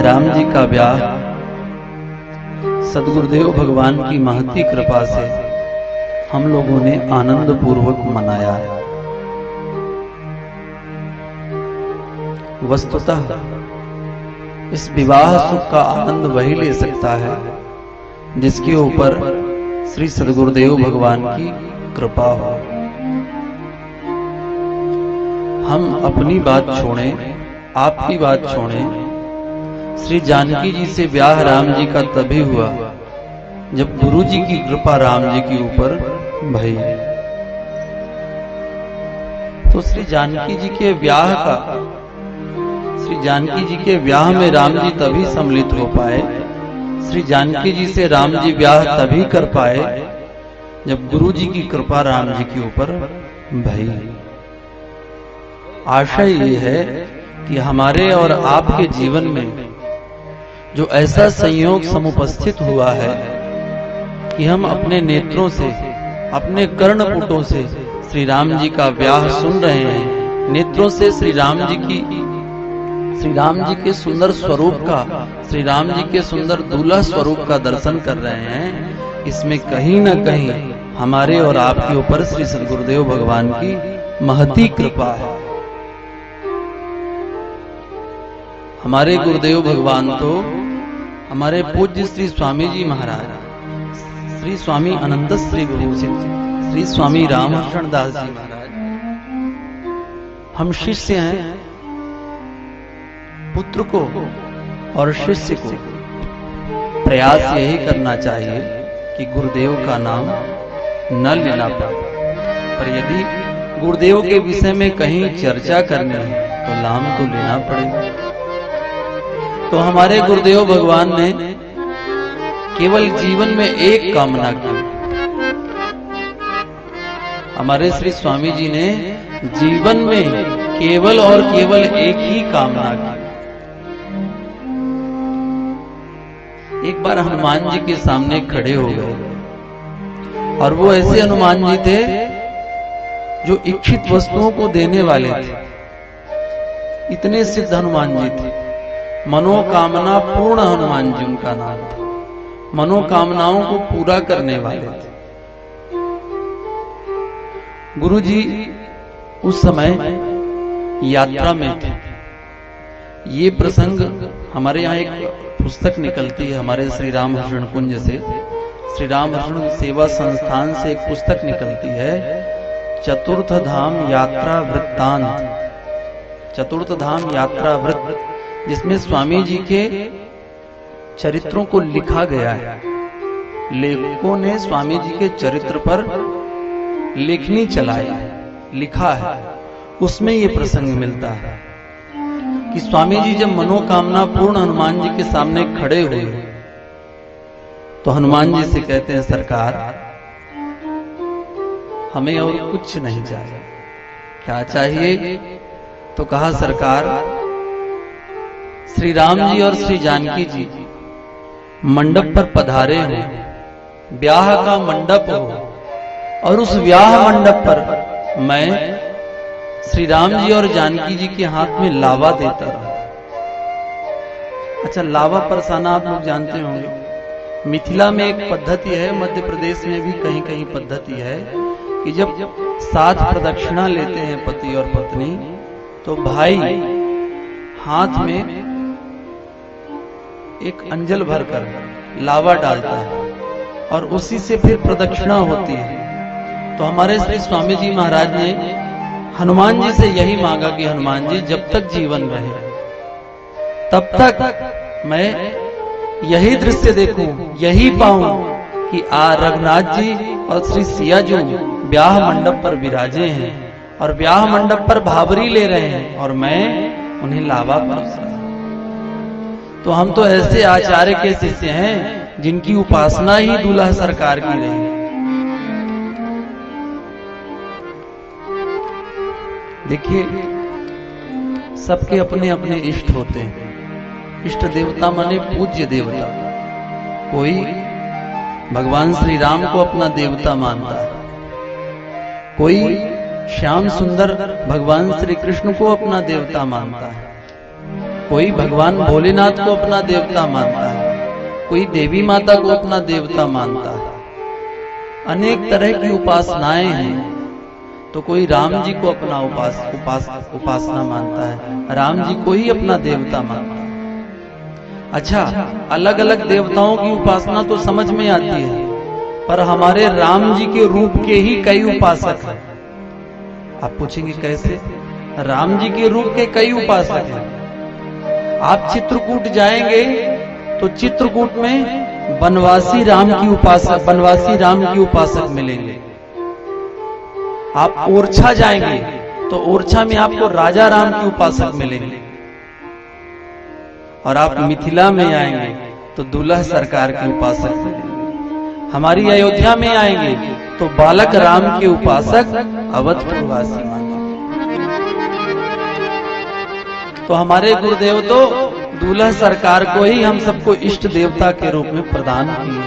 राम जी का ब्याह सदगुरुदेव भगवान की महती कृपा से हम लोगों ने आनंद पूर्वक मनाया है। वस्तुतः इस विवाह सुख का आनंद वही ले सकता है जिसके ऊपर श्री सदगुरुदेव भगवान की कृपा हो। हम अपनी बात छोड़ें, आपकी बात छोड़ें, श्री जानकी जी से ब्याह राम जी का तभी हुआ जब गुरु जी की कृपा राम जी के ऊपर भई। तो श्री जानकी जी के ब्याह का, श्री जानकी जी के ब्याह में राम जी तभी सम्मिलित हो पाए, श्री जानकी जी से राम जी ब्याह तभी कर पाए जब गुरु जी की कृपा राम जी के ऊपर भई। आशा ये है कि हमारे और आपके जीवन में जो ऐसा संयोग समुपस्थित हुआ है कि हम अपने नेत्रों से, अपने कर्णपुटों से श्री राम जी का ब्याह सुन रहे हैं, नेत्रों से श्री राम जी के सुंदर स्वरूप का, श्री राम जी के सुंदर दूल्हा स्वरूप का दर्शन कर रहे हैं, इसमें कहीं न कहीं हमारे और आपके ऊपर श्री सदगुरुदेव भगवान की महती कृपा है। हमारे गुरुदेव भगवान तो हमारे पूज्य श्री स्वामी जी महाराज, श्री स्वामी अनंत श्री विभूषित श्री स्वामी रामकृष्ण दास जी महाराज, हम शिष्य हैं। पुत्र को और शिष्य को प्रयास यही करना चाहिए कि गुरुदेव का नाम न लेना पड़े, पर यदि गुरुदेव के विषय में कहीं चर्चा करनी है तो नाम तो लेना पड़ेगा। तो हमारे गुरुदेव भगवान ने केवल जीवन में एक कामना की। हमारे श्री स्वामी जी ने जीवन में केवल और केवल एक ही कामना की। एक बार हनुमान जी के सामने खड़े हो गए और वो ऐसे हनुमान जी थे जो इच्छित वस्तुओं को देने वाले थे। इतने सिद्ध हनुमान जी थे, मनोकामना पूर्ण हनुमान जी उनका नाम था, मनोकामनाओं को पूरा करने वाले थे। गुरु जी उस समय यात्रा में थे। ये प्रसंग हमारे यहाँ एक पुस्तक निकलती है, हमारे श्री रामकृष्ण कुंज से, श्री रामकृष्ण सेवा संस्थान से एक पुस्तक निकलती है, चतुर्थ धाम यात्रा वृत्तांत, चतुर्थ धाम यात्रा वृत्त, जिसमें स्वामी जी के चरित्रों को लिखा गया है। लेखकों ने स्वामी जी के चरित्र पर लेखनी चलाई है, लिखा है। उसमें ये प्रसंग मिलता है कि स्वामी जी जब मनोकामना पूर्ण हनुमान जी के सामने खड़े हुए तो हनुमान जी से कहते हैं, सरकार हमें और कुछ नहीं चाहिए। क्या चाहिए? तो कहा, सरकार श्री राम जी और श्री जानकी जी मंडप पर पधारे हो, ब्याह का मंडप हो, और उस ब्याह मंडप पर मैं श्री राम जी और जानकी जी के हाथ में लावा देता रहा। अच्छा, लावा परसाना आप लोग जानते होंगे। मिथिला में एक पद्धति है, मध्य प्रदेश में भी कहीं कहीं पद्धति है कि जब 7 प्रदक्षिणा लेते हैं पति और पत्नी, तो भाई हाथ में एक अंजल भरकर लावा डालता है और उसी से फिर प्रदक्षिणा होती है। तो हमारे श्री स्वामी जी महाराज ने हनुमान जी से यही मांगा कि हनुमान जी जब तक जीवन रहे तब तक मैं यही दृश्य देखूं, यही पाऊं कि रघुनाथ जी और श्री सिया जी ब्याह मंडप पर विराजे हैं और ब्याह मंडप पर भावरी ले रहे हैं और मैं उन्हें लावा परोस रहा हूं। तो हम तो ऐसे आचार्य के शिष्य हैं जिनकी उपासना ही दूल्हा सरकार की रही। देखिए, सबके अपने अपने इष्ट होते हैं। इष्ट देवता माने पूज्य देवता। कोई भगवान श्री राम को अपना देवता मानता है, कोई श्याम सुंदर भगवान श्री कृष्ण को अपना देवता मानता है, कोई भगवान भोलेनाथ को अपना देवता मानता है, कोई देवी माता को अपना देवता मानता है, अनेक तरह की उपासनाएं हैं। तो कोई राम जी को अपना उपासना मानता है, राम जी को ही अपना देवता मानता है। अच्छा, अलग अलग देवताओं की उपासना तो समझ में आती है, पर हमारे राम जी के रूप के ही कई उपासक हैं। आप पूछेंगे कैसे? राम जी के रूप के कई उपासक हैं। आप चित्रकूट जाएंगे तो चित्रकूट में बनवासी राम की उपासक मिलेंगे। आप ओरछा जाएंगे तो ओरछा में आपको राजा राम की उपासक मिलेंगे, और आप मिथिला में आएंगे तो दूल्हा सरकार की उपासक मिलेंगे। हमारी अयोध्या में आएंगे तो बालक राम के उपासक अवधपुरवासी मानेंगे। तो हमारे गुरुदेव तो दूल्हा सरकार को ही हम सबको इष्ट देवता के रूप में प्रदान किए।